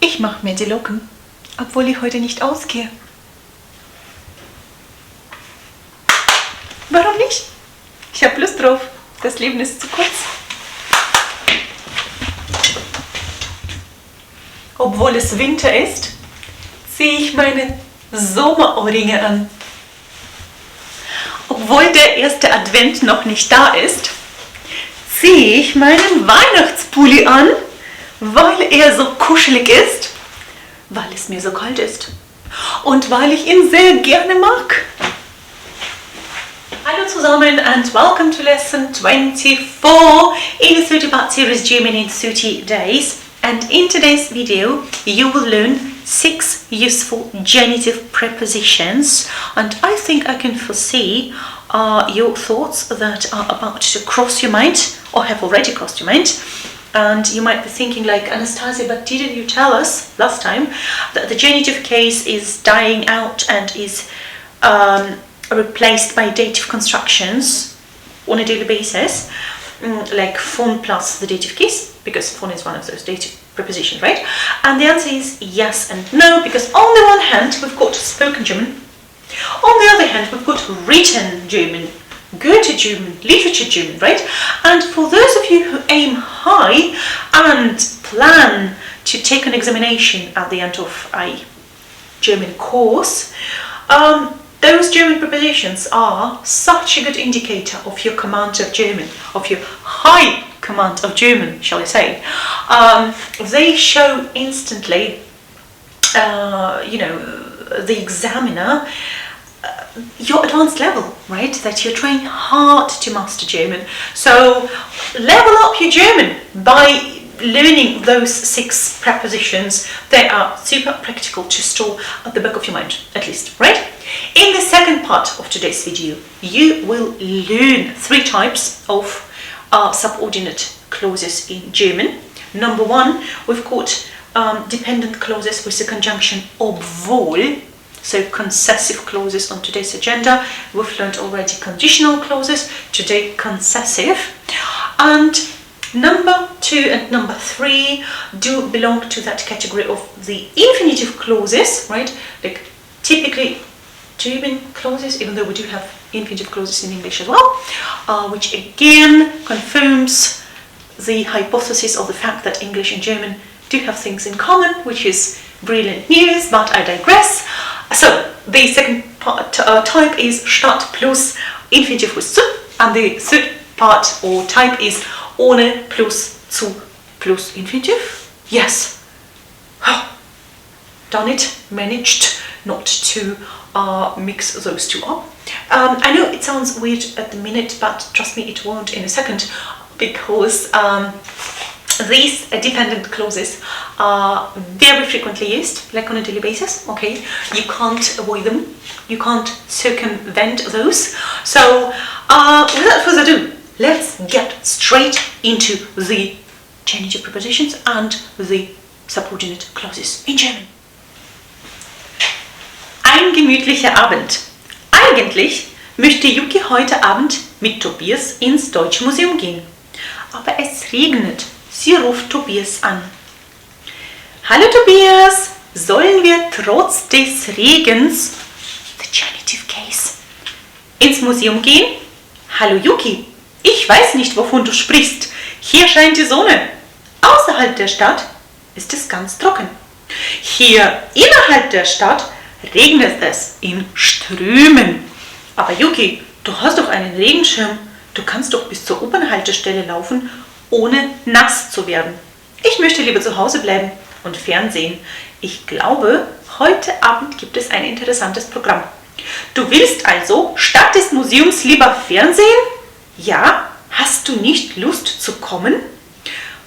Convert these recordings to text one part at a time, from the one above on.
Ich mache mir die Locken, obwohl ich heute nicht ausgehe. Warum nicht? Ich habe Lust drauf. Das Leben ist zu kurz. Obwohl es Winter ist, ziehe ich meine Sommerohrringe an. Obwohl der erste Advent noch nicht da ist, ziehe ich meinen Weihnachtspulli an, weil er so kuschelig ist, weil es mir so kalt ist und weil ich ihn sehr gerne mag. Hallo zusammen and welcome to lesson 24 in the 30-part series German in 30 days. And in today's video, you will learn 6 useful genitive prepositions. And I think I can foresee your thoughts that are about to cross your mind or have already crossed your mind. And you might be thinking like, Anastasia, but didn't you tell us last time that the genitive case is dying out and is replaced by dative constructions on a daily basis, like von plus the dative case, because von is one of those dative prepositions, right? And the answer is yes and no, because on the one hand we've got spoken German, on the other hand we've got written German, Goethe German, literature German, right? And for those of you who aim high and plan to take an examination at the end of a German course, those German prepositions are such a good indicator of your command of German, of your high command of German, shall I say. They show instantly, the examiner, your advanced level, right? That you're trying hard to master German. So level up your German by learning those 6 prepositions. They are super practical to store at the back of your mind, at least, right? In the second part of today's video, you will learn 3 types of subordinate clauses in German. Number 1, we've got dependent clauses with the conjunction obwohl. So concessive clauses on today's agenda. We've learned already conditional clauses, today concessive. And number 2 and number 3 do belong to that category of the infinitive clauses, right? Like typically German clauses, even though we do have infinitive clauses in English as well, which again confirms the hypothesis of the fact that English and German do have things in common, which is brilliant news, but I digress. So the second part, type is statt plus infinitive with zu, and the third part or type is ohne plus zu plus infinitive. Yes. Oh, done it. Managed not to mix those 2 up. I know it sounds weird at the minute, but trust me, it won't in a second, because these dependent clauses are very frequently used, like on a daily basis, okay? You can't avoid them, you can't circumvent those. So without further ado, let's get straight into the genitive prepositions and the subordinate clauses in German. Ein gemütlicher Abend. Eigentlich möchte Yuki heute Abend mit Tobias ins Deutsche Museum gehen. Aber es regnet. Sie ruft Tobias an. Hallo Tobias, sollen wir trotz des Regens, the genitive case, ins Museum gehen? Hallo Yuki, ich weiß nicht, wovon du sprichst. Hier scheint die Sonne. Außerhalb der Stadt ist es ganz trocken. Hier innerhalb der Stadt regnet es in Strömen. Aber Yuki, du hast doch einen Regenschirm. Du kannst doch bis zur U-Bahn-Haltestelle laufen, ohne nass zu werden. Ich möchte lieber zu Hause bleiben und Fernsehen. Ich glaube, heute Abend gibt es ein interessantes Programm. Du willst also statt des Museums lieber Fernsehen? Ja, hast du nicht Lust zu kommen?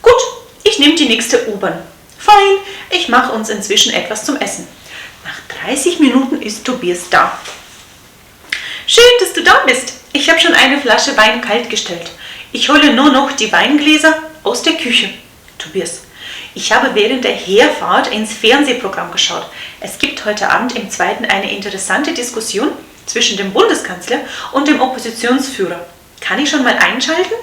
Gut, ich nehme die nächste U-Bahn. Fein, ich mache uns inzwischen etwas zum Essen. Nach 30 Minuten ist Tobias da. Schön, dass du da bist. Ich habe schon eine Flasche Wein kalt gestellt. Ich hole nur noch die Weingläser aus der Küche. Tobias, ich habe während der Herfahrt ins Fernsehprogramm geschaut. Es gibt heute Abend im 2. eine interessante Diskussion zwischen dem Bundeskanzler und dem Oppositionsführer. Kann ich schon mal einschalten?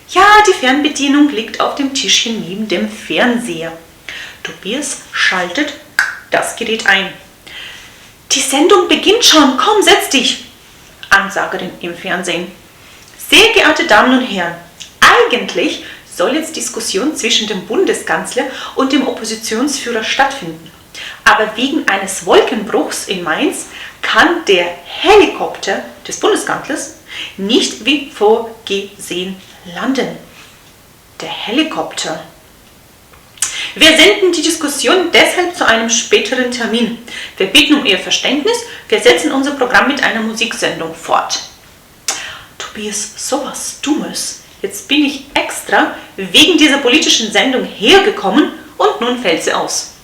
Ja, die Fernbedienung liegt auf dem Tischchen neben dem Fernseher. Tobias schaltet das Gerät ein. Die Sendung beginnt schon, komm, setz dich! Ansagerin im Fernsehen. Sehr geehrte Damen und Herren, eigentlich soll jetzt Diskussion zwischen dem Bundeskanzler und dem Oppositionsführer stattfinden. Aber wegen eines Wolkenbruchs in Mainz kann der Helikopter des Bundeskanzlers nicht wie vorgesehen landen. Der Helikopter. Wir senden die Diskussion deshalb zu einem späteren Termin. Wir bitten um Ihr Verständnis. Wir setzen unser Programm mit einer Musiksendung fort. Tobias, sowas Dummes. Jetzt bin ich extra wegen dieser politischen Sendung hergekommen und nun fällt sie aus.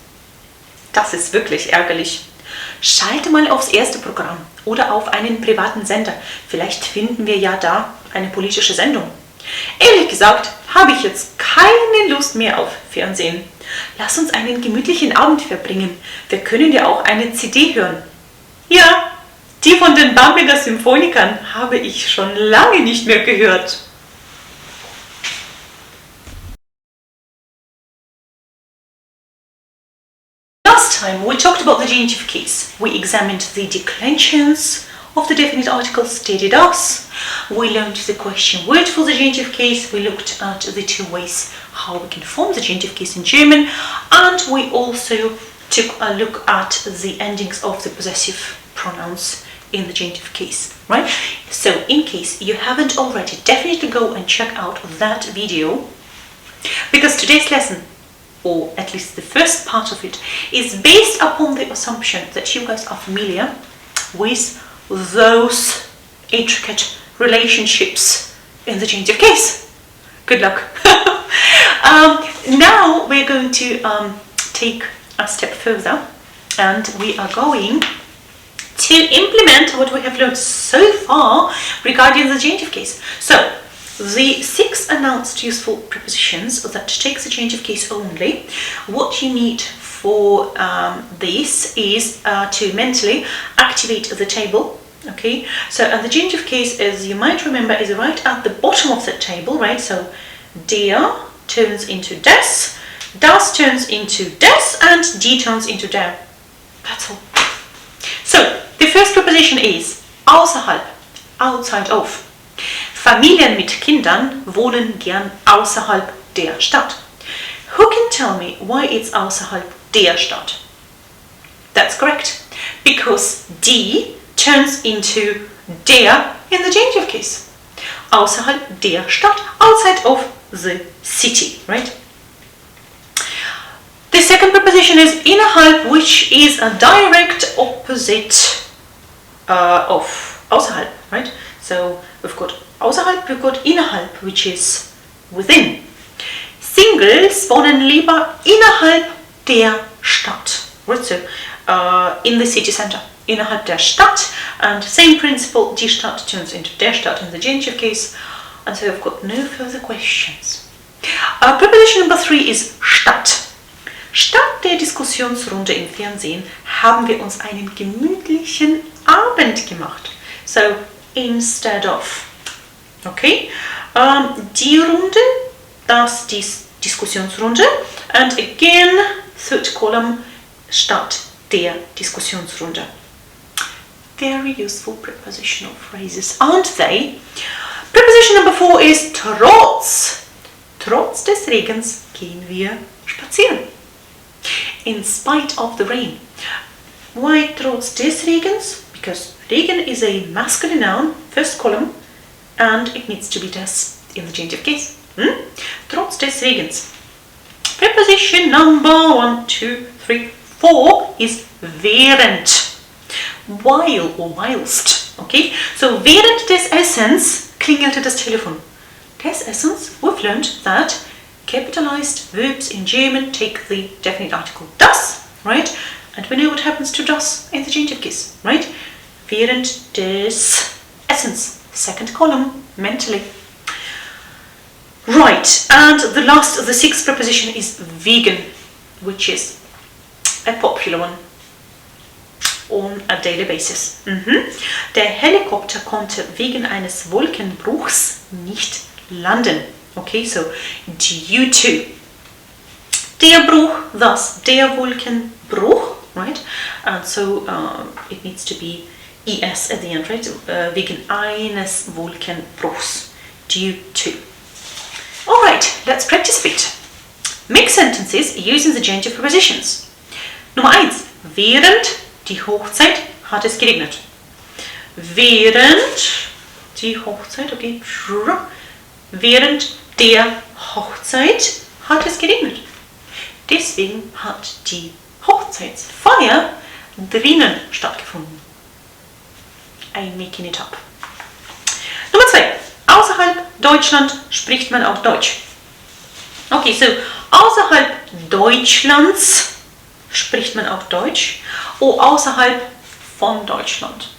Das ist wirklich ärgerlich. Schalte mal aufs erste Programm oder auf einen privaten Sender. Vielleicht finden wir ja da eine politische Sendung. Ehrlich gesagt habe ich jetzt keine Lust mehr auf Fernsehen. Lass uns einen gemütlichen Abend verbringen. Wir können ja auch eine CD hören. Ja, die von den Bamberger Symphonikern habe ich schon lange nicht mehr gehört. Last time we talked about the genitive case. We examined the declensions of the definite article stated as. We learned the question word for the genitive case. We looked at the two ways how we can form the genitive case in German, and we also took a look at the endings of the possessive pronouns in the genitive case, right? So in case you haven't already, definitely go and check out that video, because today's lesson, or at least the first part of it, is based upon the assumption that you guys are familiar with those intricate relationships in the genitive case. Good luck. Now we're going to take a step further, and we are going to implement what we have learned so far regarding the genitive case. So, the 6 announced useful prepositions that takes the genitive case only. What you need for this is to mentally activate the table. Okay, so the genitive case, as you might remember, is right at the bottom of the table, right? So der turns into das turns into des, and die turns into der. That's all. So the first preposition is außerhalb, outside of. Familien mit Kindern wohnen gern außerhalb der Stadt. Who can tell me why it's außerhalb der Stadt? That's correct, because die turns into der in the genitive case. Außerhalb der Stadt, outside of the city, right? The second preposition is innerhalb, which is a direct opposite of außerhalb, right? So we've got außerhalb, we've got innerhalb, which is within. Singles wohnen lieber innerhalb der Stadt, right? So in the city center, innerhalb der Stadt, and same principle, die Stadt turns into der Stadt in the genitive case, and so we've got no further questions. Preposition number 3 is statt. Statt der Diskussionsrunde im Fernsehen haben wir uns einen gemütlichen Abend gemacht. So, instead of. Okay? Die Runde, das die Diskussionsrunde, and again, third column, statt der Diskussionsrunde. Very useful prepositional phrases, aren't they? Preposition number 4 is trotz. Trotz des Regens gehen wir spazieren. In spite of the rain. Why trotz des Regens? Because Regen is a masculine noun, first column, and it needs to be das in the genitive case. Trotz des Regens. Preposition number 1, 2, 3, 4 is während. While or whilst. Okay? So während des Essens klingelte das Telefon. Des Essens, we've learned that capitalized verbs in German take the definite article das, right? And we know what happens to das in the genitive case, right? Während des Essens, second column, mentally. Right, and the last, the sixth preposition is vegan, which is a popular one on a daily basis. Der Helikopter konnte wegen eines Wolkenbruchs nicht landen. Okay, so due to. Der Bruch, thus der Wolkenbruch, right? And so it needs to be es at the end, right? Wegen eines Wolkenbruchs, due to. Alright, let's practice a bit. Make sentences using the genitive prepositions. Nummer 1. Während die Hochzeit hat es geregnet. Während die Hochzeit, okay. Während der Hochzeit hat es geregnet. Deswegen hat die Hochzeitsfeier drinnen stattgefunden. I'm making it up. Nummer 2. Außerhalb Deutschland spricht man auch Deutsch. Okay, so außerhalb Deutschlands spricht man auch Deutsch. Or außerhalb von Deutschland.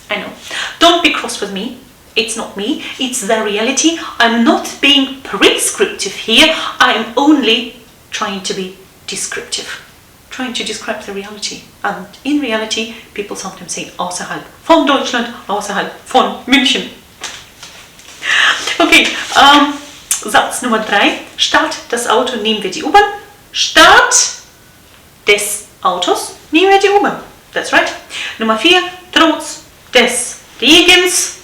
I know. Don't be cross with me. It's not me. It's the reality. I'm not being prescriptive here. I am only trying to be descriptive. Trying to describe the reality. And in reality, people sometimes say außerhalb von Deutschland, außerhalb von München. Okay, Satz Nummer 3. Statt das Auto nehmen wir die U-Bahn. Statt des Autos nehmen wir die U-Bahn. That's right. Nummer 4. Trotz des Regens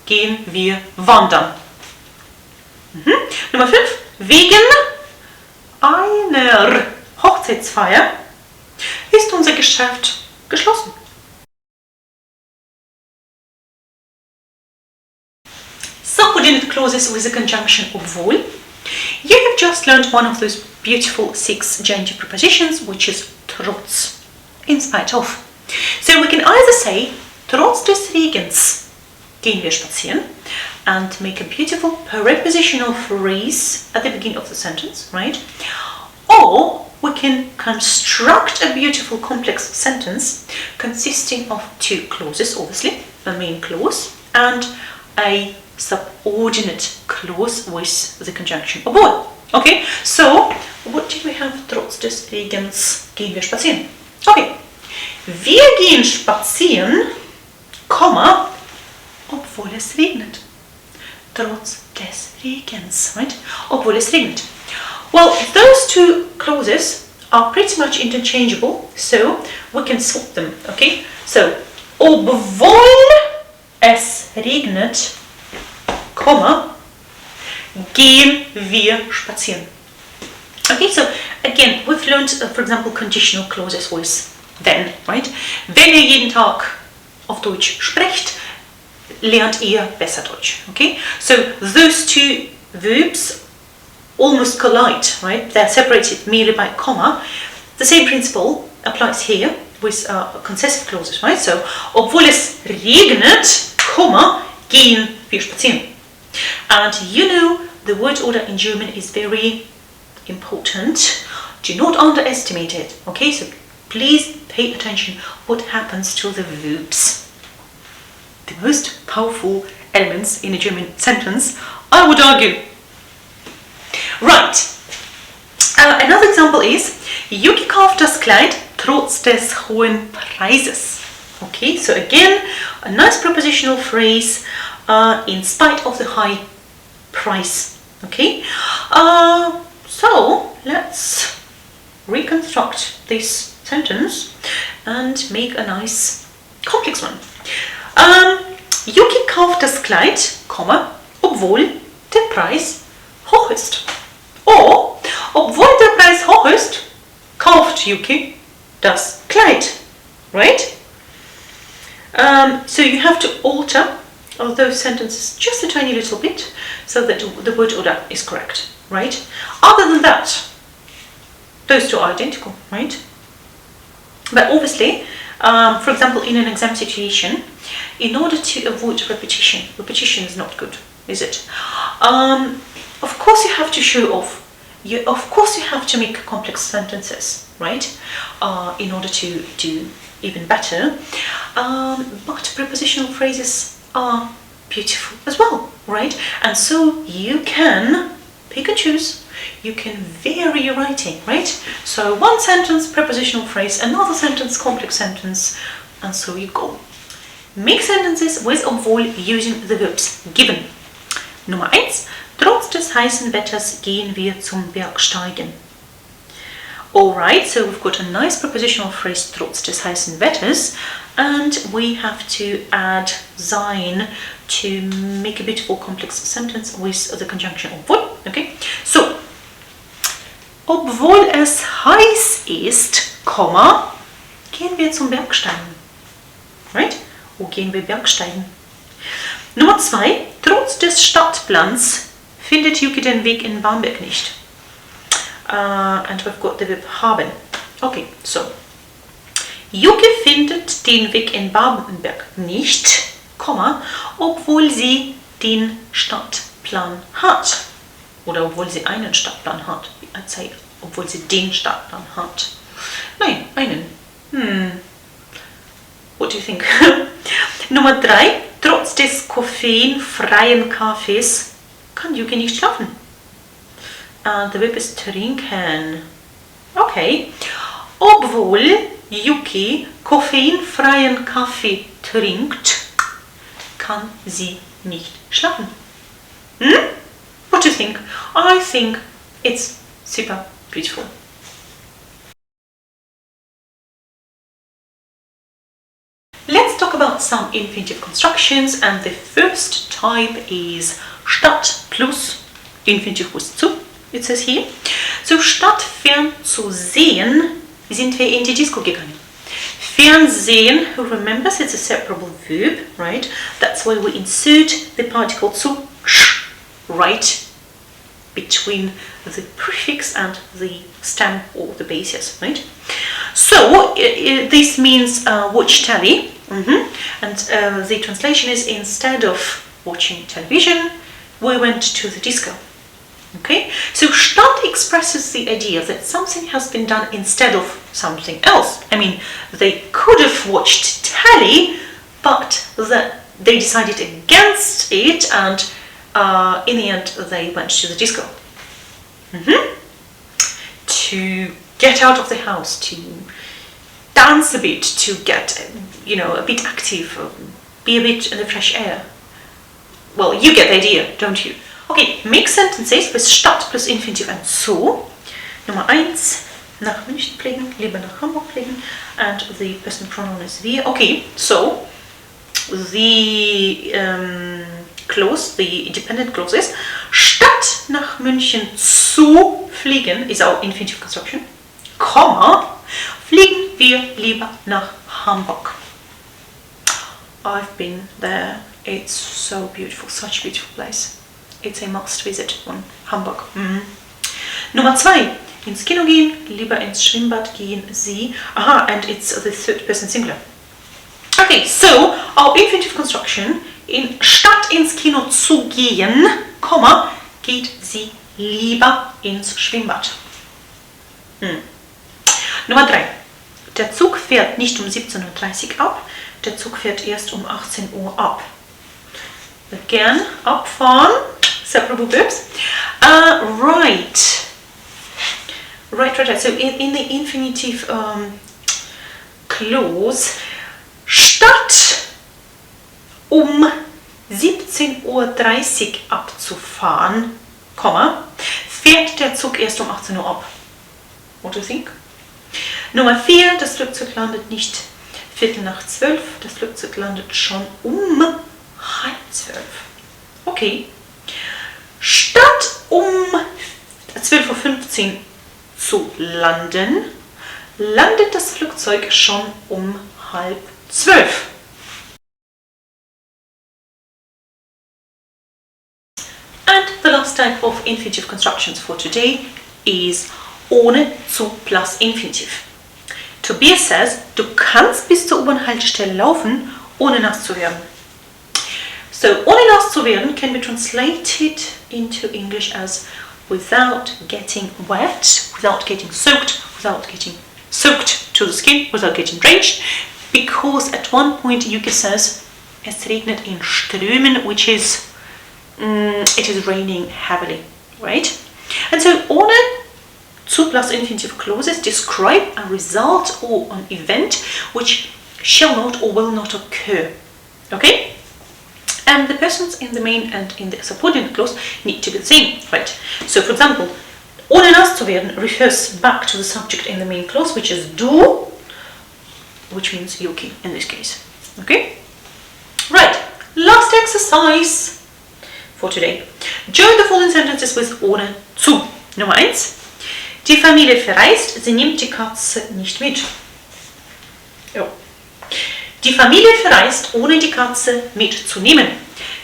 gehen wir wandern. Nummer 5. Wegen einer Hochzeitsfeier ist unser Geschäft geschlossen. Subordinate clauses with the conjunction obwohl. You have just learned one of those beautiful 6 genitive prepositions, which is trotz, in spite of. So we can either say, trotz des Regens gehen wir spazieren, and make a beautiful prepositional phrase at the beginning of the sentence, right? Or we can construct a beautiful complex sentence consisting of 2 clauses, obviously, a main clause and a subordinate clause with the conjunction obwohl. Okay, so what did we have? Trotz des Regens gehen wir spazieren. Okay, wir gehen spazieren, Komma, obwohl es regnet. Trotz des Regens, right? Obwohl es regnet. Well, those 2 clauses are pretty much interchangeable, so we can swap them, okay? So, obwohl es regnet, Komma, gehen wir spazieren. Okay, so again, we've learned, for example, conditional clauses with then, right? Wenn ihr jeden Tag auf Deutsch sprecht, lernt ihr besser Deutsch, okay? So those 2 verbs almost collide, right? They're separated merely by comma. The same principle applies here with concessive clauses, right? So, obwohl es regnet, Komma, gehen wir spazieren. And you know, the word order in German is very important. Do not underestimate it, okay? So please pay attention what happens to the verbs. The most powerful elements in a German sentence, I would argue. Right. Another example is, Yuki kauft das Kleid trotz des hohen Preises. Okay, so again, a nice prepositional phrase in spite of the high price. Okay, so let's reconstruct this sentence and make a nice complex one. Yuki kauft das Kleid, obwohl der Preis hoch ist. Or, obwohl der Preis hoch ist, kauft Yuki das Kleid, right? So you have to alter those sentences just a tiny little bit so that the word order is correct, right? Other than that, those 2 are identical, right? But obviously, for example, in an exam situation, in order to avoid repetition is not good, is it? Of course you have to show off. Of course you have to make complex sentences, right? In order to do even better. But prepositional phrases are beautiful as well, right? And so you can pick and choose. You can vary your writing, right? So one sentence, prepositional phrase, another sentence, complex sentence, and so you go. Make sentences with obwohl using the verbs given. Nummer 1. Trotz des heißen Wetters gehen wir zum Bergsteigen. Alright, so we've got a nice prepositional phrase trotz des heißen Wetters, and we have to add sein to make a beautiful complex sentence with the conjunction obwohl. Okay, so obwohl es heiß ist, gehen wir zum Bergsteigen. Right? Wo gehen wir Bergsteigen? Nummer 2, trotz des Stadtplans findet Yuki den Weg in Bamberg nicht. And we've got the verb haben. Okay, so. Yuki findet den Weg in Bamberg nicht, obwohl sie den Stadtplan hat. Oder obwohl sie einen Stadtplan hat. Obwohl sie den Stadtplan hat. Nein, einen. What do you think? Nummer 3. Trotz des koffeinfreien Kaffees kann Yuki nicht schlafen. The verb ist trinken. Okay. Obwohl Yuki koffeinfreien Kaffee trinkt, kann sie nicht schlafen. What do you think? I think it's super beautiful. Let's talk about some infinitive constructions, and the first type is statt plus infinitive with zu. It says here. So statt fern zu sehen, sind wir in die Disco gegangen. Fernsehen, who remembers, it's a separable verb, right? That's why we insert the particle zu right between the prefix and the stem or the basis, right? So this means watch telly, and the translation is instead of watching television, we went to the disco. Okay, so statt expresses the idea that something has been done instead of something else. I mean, they could have watched telly, but that they decided against it, and in the end they went to the disco. To get out of the house, to dance a bit, to get, a bit active, be a bit in the fresh air. Well, you get the idea, don't you? Okay, make sentences with statt plus infinitive and zu. Nummer 1, nach München fliegen, lieber nach Hamburg fliegen, and the personal pronoun is wir. Okay, so the clause, the dependent clause is statt nach München zu fliegen is our infinitive construction, fliegen wir lieber nach Hamburg. I've been there. It's so beautiful, such a beautiful place. It's a must visit on Hamburg. Nummer 2, ins Kino gehen, lieber ins Schwimmbad gehen Sie. Aha, and it's the third person singular. Okay, so our infinitive construction in statt ins Kino zu gehen, geht sie lieber ins Schwimmbad. Nummer 3, der Zug fährt nicht um 17:30 Uhr ab, der Zug fährt erst um 18 Uhr ab. Again, abfahren, separable verbs. Right. So in the infinitive clause, statt um 17:30 Uhr abzufahren, fährt der Zug erst um 18 Uhr ab. What do you think? Nummer 4, das Flugzeug landet nicht 11:45, das Flugzeug landet schon um 11:30. Okay. Statt um 12:15 Uhr zu landen, landet das Flugzeug schon um 11:30. And the last type of infinitive constructions for today is ohne zu plus infinitive. Tobias says, du kannst bis zur U-Bahn-Haltestelle laufen, ohne nass zu werden. So, ohne nass zu werden can be translated into English as without getting wet, without getting soaked, without getting soaked to the skin, without getting drenched, because at one point Yuki says, es regnet in Strömen, which is, it is raining heavily, right? And so, ohne zu plus infinitive clauses describe a result or an event which shall not or will not occur, okay? And the persons in the main and in the subordinate clause need to be the same, right? So, for example, Ohne nass zu werden refers back to the subject in the main clause, which is do, which means Yuki in this case. Okay? Right, last exercise for today. Join the following sentences with ohne zu. Nummer 1. Die Familie verreist, sie nimmt die Katze nicht mit. Jo. Die Familie verreist, ohne die Katze mitzunehmen.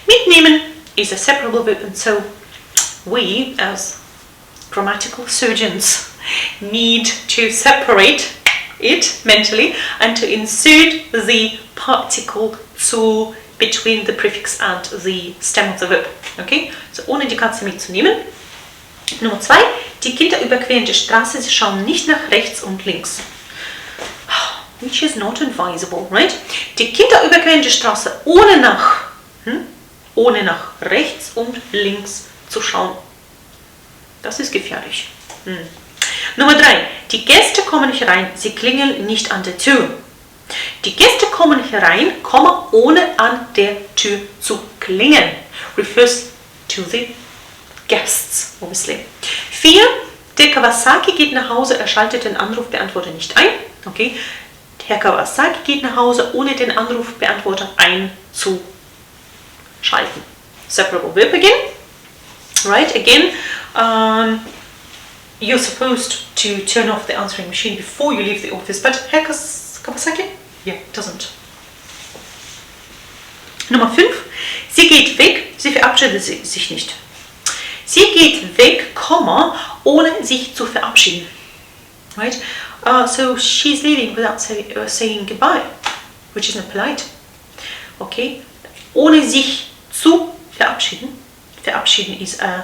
Mitnehmen is a separable verb, and so we, as grammatical surgeons, need to separate it mentally and to insert the particle zu between the prefix and the stem of the verb. Okay? So, ohne die Katze mitzunehmen. Nummer 2. Die Kinder überqueren die Straße, sie schauen nicht nach rechts und links. Which is not advisable, right? Die Kinder überqueren die Straße, ohne nach rechts und links zu schauen. Das ist gefährlich. Nummer 3. Die Gäste kommen herein, sie klingeln nicht an der Tür. Die Gäste kommen herein, ohne an der Tür zu klingeln. Refers to the guests, obviously. 4. Der Kawasaki geht nach Hause, er schaltet den Anrufbeantworter nicht ein. Okay. Herr Kawasaki geht nach Hause, ohne den Anrufbeantworter einzuschalten. Separable verb again. Right, again, you're supposed to turn off the answering machine before you leave the office, but Herr Kawasaki? Yeah, doesn't. Nummer 5. Sie geht weg, sie verabschiedet sich nicht. Sie geht weg, ohne sich zu verabschieden. Right? So she's leaving without saying goodbye, which is not polite. Okay? Ohne sich zu verabschieden. Verabschieden is an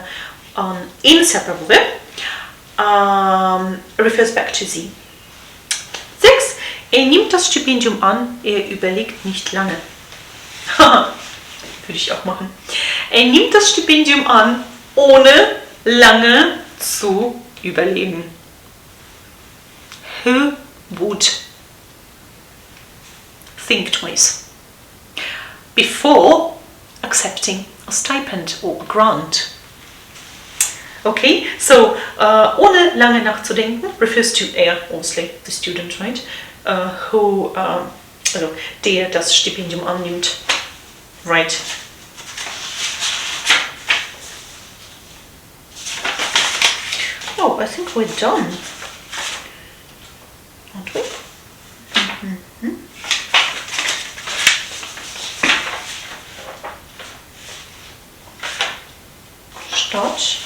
inseparable verb. Refers back to sie. 6. Er nimmt das Stipendium an, er überlegt nicht lange. Würde ich auch machen. Er nimmt das Stipendium an, ohne lange zu überlegen. Who would think twice before accepting a stipend or a grant? Okay, so ohne lange nachzudenken refers to er, obviously, the student, right? Der das Stipendium annimmt, right? Oh, I think we're done. Aren't we? Statt.